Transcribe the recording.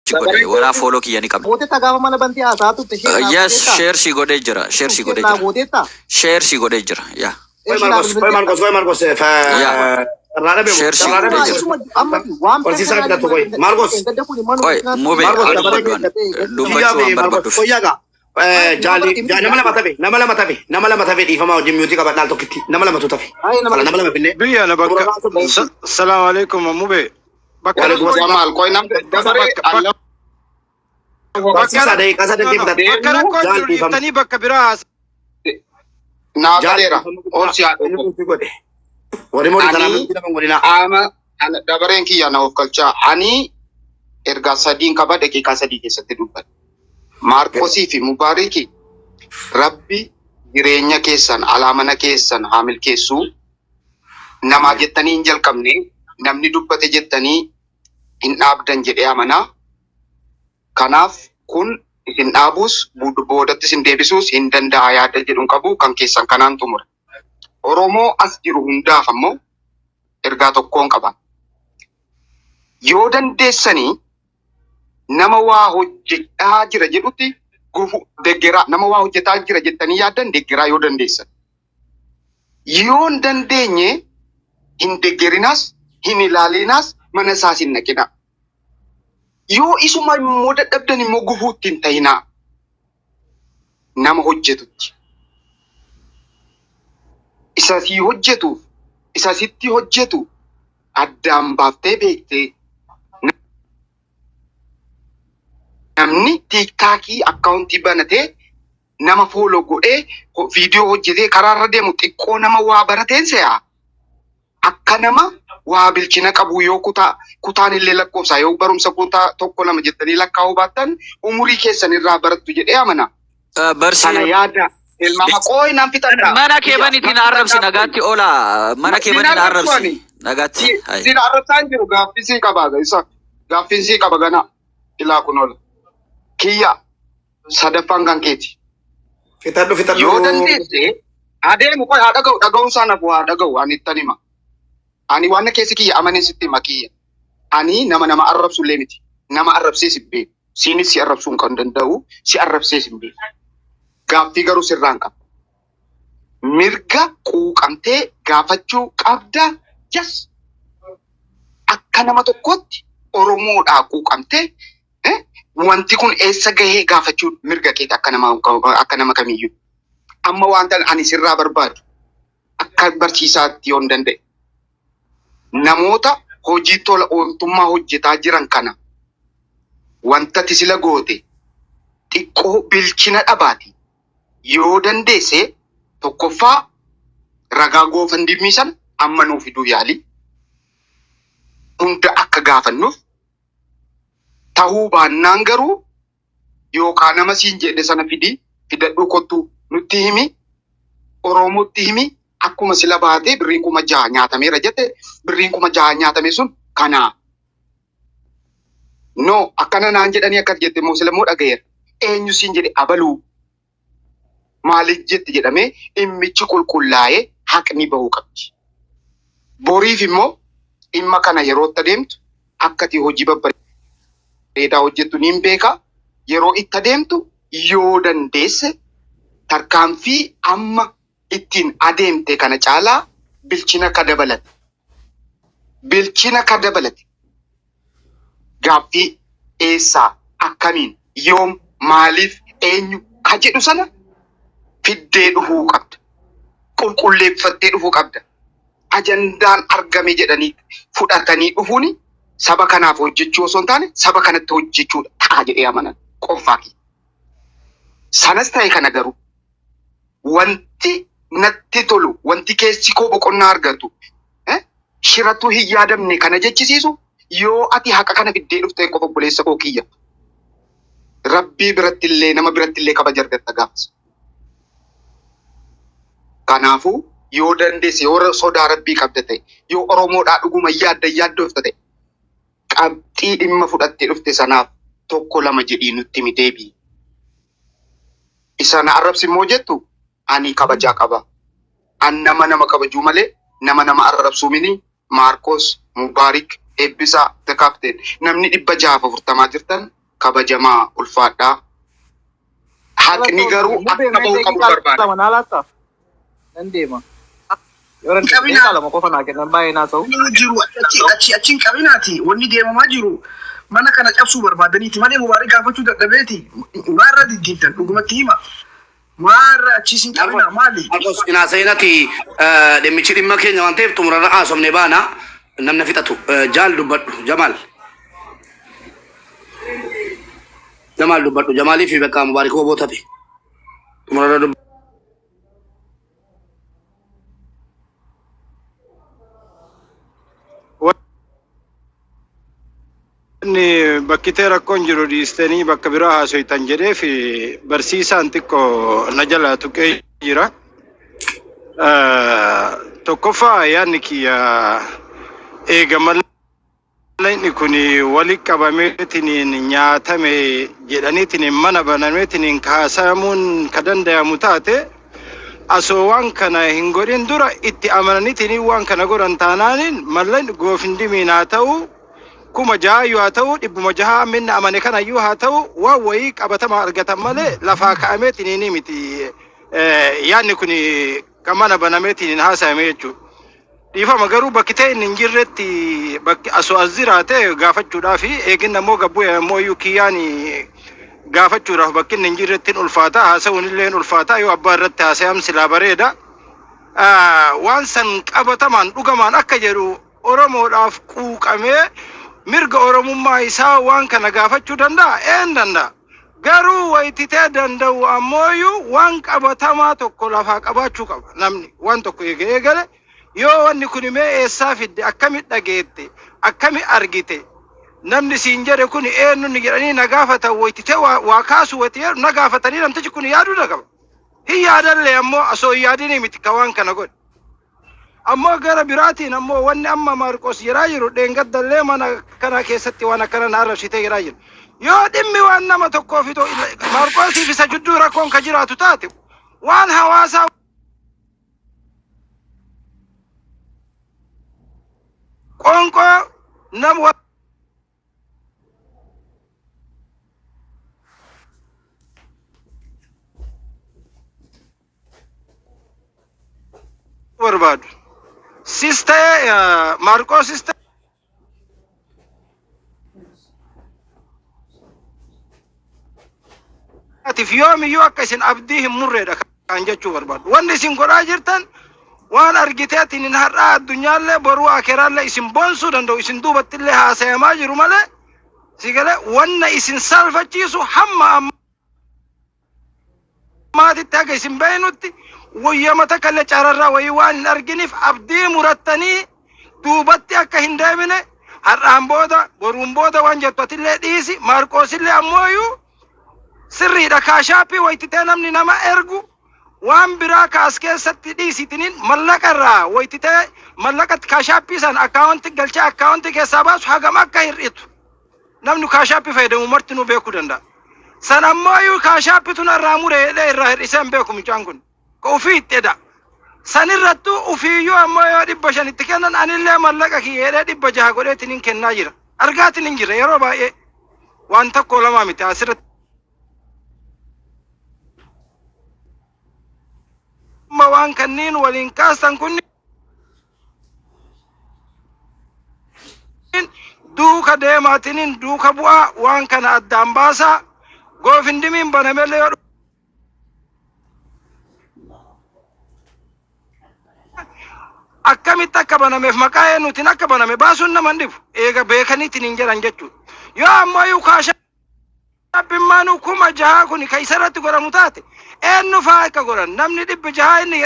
si godhe wala follow kiyya ni qabna. Mooteetta gaafa mana bantii haasaatu Yes, share si godhe jira. Share si godhe jira. Share si godhe jira. Yeah. Marcos, nama lama tafe dhiifama wajjin miyuutii qabadhaal tokkitti nama lama tu tafe nama lama finne biyya na bakka assalamu alaikum mube bakka maal koy nam dabare bakka sadai kasa de bakka tani bakka biraa na jalera on si wari mori kana godina ama dabareen kiyya na of kalcha ani erga sadin qaba daqiiqa sadii keessatti dubban Marcosii fi Mubaariki Rabbi jireenya keessan alaamana keessan haamil keessu nama jettanii hin jalqabne namni dubbate jettanii hin dhaabdan jedhee amana kanaaf kun isin dhaabus boodatti isin deebisuus hin danda'a yaada jedhuun qabu kan keessan kanaan xumura. Oromoo as jiru hundaaf ammoo ergaa tokkoon qaba. Yoo dandeessanii nama waa hojjetaa jira jedhutti gufu deggera nama waa hojjetaa jira jettanii yaadan deggera yoo dandeessan. Yoo hin dandeenye hin deggerinas hin ilaalinas mana isaas hin naqina. Yoo isuma immoo dadhabdan immoo gufuutti hin ta'inaa nama hojjetutti. Isa si hojjetuuf isa sitti hojjetu addaan baaftee beektee namni tiktaakii akkaawuntii banatee nama fooloo godhee viidiyoo hojjetee karaarra deemu xiqqoo nama waa barateen se'a. Akka nama waa bilchina qabu yoo kutaan illee lakkoofsa yoo barumsa kutaa tokko lama jettanii lakkaa'uu baattan umurii keessan irraa barattu jedhee amana. Sana yaada ilmaama qooyi naan fixadha. Mana kee banitiin arrabsi nagaatti oola. Mana kee banitiin arrabsi nagaatti. Siin arrabsaan jiru gaaffisii qaba isa gaaffinsii qaba gana ilaa kun oola. Kiyya sadaffaan kan keeti. Fitadhu. Yoo dandeesse adeemu qoy haa dhaga'uun sana bu'aa dhaga'u ani ittan hima. Ani waan keessa kiyya amanin sitti hima kiyya. Ani nama arrabsu illee miti. Nama arrabsee si beeku. Siinis si arrabsuun kan danda'u si arrabsee si beeku. Gaaffii garuu sirraan qaba. Mirga quuqamtee gaafachuu qabda. Yes. Akka nama tokkotti Oromoodhaa quuqamtee wanti kun eessa gahee gaafachuu mirga keeti akka nama kamiyyuu. Amma wanta ani sirraa barbaadu akka barsiisaatti yoo hin danda'e. Namoota hojii tola ooltummaa hojjetaa jiran kana wanta tisila goote xiqqoo bilchina dhabaati. Yoo dandeesse tokkoffaa ragaa goofandimii sana amma nuuf fiduu yaali. Hunda akka gaafannuuf ta'uu baannaan garuu yookaan nama siin jedhe sana fidadhuu kottu nutti himi Oromootti himi akkuma sila baatee birriin 6,000 nyaatameera jette birriin 6,000 nyaatame sun kanaa. No akkana naan jedhanii akkas jette immoo sila immoo dhagayeera. Eenyu siin jedhe abaluu maaliif jetti jedhamee dhimmichi qulqullaa'ee haqni bahuu qabdi. Boriif immoo dhimma kana yerootti adeemtu akkati hojii babbareedaa hojjettu niin beeka. Yeroo itti adeemtu yoo dandeesse tarkaanfii amma ittiin adeemte kana caalaa bilchina ka dabalate. Bilchina ka dabalate. Gaaffii eessaa akkamiin yoom maaliif eenyu ka jedhu sana fiddee dhufuu qabda. Qulqulleeffattee dhufuu qabda. Ajandaan argame jedhanii fudhatanii dhufuuni saba kanaaf hojjechuu osoo hin taane saba kanatti hojjechuudha ta'a jedhee amanan qofaaki. Sanas ta'e kana garuu wanti natti tolu wanti keessi koo boqonnaa argatu shiratu hin yaadamne kana jechisiisu yoo ati haqa kana fiddee dhuftee qofa obboleessa koo kiyya. Rabbii birattillee nama birattillee kabaja argatta gaafas. Kanaafuu yoo dandeesse yoo sodaa Rabbii qabda ta'e yoo Oromoodhaa dhuguma yaaddofta ta'e qabxii dhimma fudhattee dhufte sanaaf tokko lama jedhii nutti himi deebii. Isa na arrabsi immoo jettu ani kabajaa qaba. An nama kabajuu malee nama arrabsuu mini. Marcos, Mubarik, Eebbisaa, The Captain. Namni 640 jirtan kabajamaa ulfaadhaa. Haqni garuu akka bahu qabu barbaada. Lama naa laattaa? Nan deema. Yoo Qabinaa. lama qofa naa kennan baay'ee naa ta'u. jiru achiin qabinaati wanni deemamaa jiru mana kana cabsuu barbaadaniiti malee mubaarii gaafachuu dadhabeeti maarra diddiibdan dhugumatti hima maarra achiisin qabinaa maali Marcos ina sayinati demichi dhimma keenya waan ta'eef xumurarra haasofne baana namni fixatu jaal dubbadhu Jamal dubbadhu Jamalii fi bakka mubaarik hoo bootate xumurarra dubbadhu. Inni bakkitee rakkoon jiru dhiistanii bakka biraa haasoitan jedhee fi barsiisaan xiqqoo na jalaa tuqee jira. Tokkoffaa yaadni kiyya eegamallee kun walitti qabameetiin nyaatame jedhaniitiin mana banameetiin kaasamuun ka danda'amu taate asoo waan kana hin godhin dura itti amananiitiin waan kana godhan taanaanin malleen goofindimiin haa ta'u kuma jaha yoo haa ta'u dhibbuma jaha minna amane kana yoo haa ta'u waan wayii qabatama argatan malee lafaa ka'ameetiin ni miti yaadni kun kan mana banameetiin haasa'ame jechuudha. Dhiifama garuu bakkitee inni hin jirretti bakki asoo as jiraate gaafachuudhaaf eeginna immoo gabbuu immoo kiyyaan gaafachuudhaaf bakki inni hin jirrettiin ulfaata haasa'uun illee ulfaata yoo abbaa irratti haasa'am silaa bareeda. Waan san qabatamaan dhugamaan akka jedhu Oromoodhaaf quuqamee mirga Oromummaa isaa waan kana gaafachuu danda'a een danda'a. Garuu wayititee danda'u ammoo waan qabatamaa tokko lafaa qabaachuu qaba namni waan tokko eegale. Yoo wanni kun mee eessaa fidde akkami dhageette akkami argite namni siin jedhe kun eenyuun jedhanii na gaafatan wayititee waa kaasu wayitee na gaafatanii namtichi kun yaaduu qaba. Hin yaadallee ammoo asoo yaadini miti ka waan kana godhe. Ammoo gara biraatiin ammoo wanni amma Marqos jedhaa jiru dheengaddallee mana kana keessatti waan akkana na arrabsitee jedhaa jiru. Yoo dhimmi waan nama tokkoo fitoo Marqosiif isa jidduu rakkoon ka jiraatu taate waan hawaasaa Konko nama barbaadu. Sister Marcos sister atif yoomi yoo akka isin abdii hin murreedha kan jechuu barbaadu. Wanni isin godhaa jirtan waan argiteetiin hin har'aa addunyaallee boruu akeeraallee isin boonsuu danda'u isin duubattillee haasayamaa jiru malee sigalee wanna isin salphachiisu hamma ammaatitti haga isin beeynutti wayyamata kallee cararraa wayii waan hin arginiif abdii murattanii duubatti akka hin deemine har'aan booda boruun booda waan jettu atillee dhiisi Marqoosillee ammooyyuu sirriidha kaashaappii wayititee namni nama ergu waan biraa kaas keessatti dhiisitiniin mallaqarraa wayititee mallaqatti kaashaappii san akkaawunti galchee akkaawunti keessaa baasu hagam akka hir'itu namni kaashaappii fayyadamu marti nu beekuu danda'a. San ammoo kaashaappii tun irraa mureedha irraa hir'isee hin beeku mucaan kun ka ufii ittedha. San irrattuu ufiiyyuu ammoo yoo 500 itti kennan anillee mallaqa kiyyeedhee 600 godheetiniin kennaa jira. Argaatiniin jira yeroo baay'ee waan tokko lamaa miti asirratti. Waan kanniin waliin kaastan kun duuka deemaatiniin duuka bu'aa waan kana addaan baasaa goofindimiin banamellee yoo akkamitti akka banameef maqaa eenyuutiin akka baname baasuun nama hin dhibu eega beekaniitiin hin jedhan jechuudha. Yoo ammoo kaashaappimmaanuu 6,000 kun ka isarratti godhamu taate eenyu fa'aa akka godhan namni 600 inni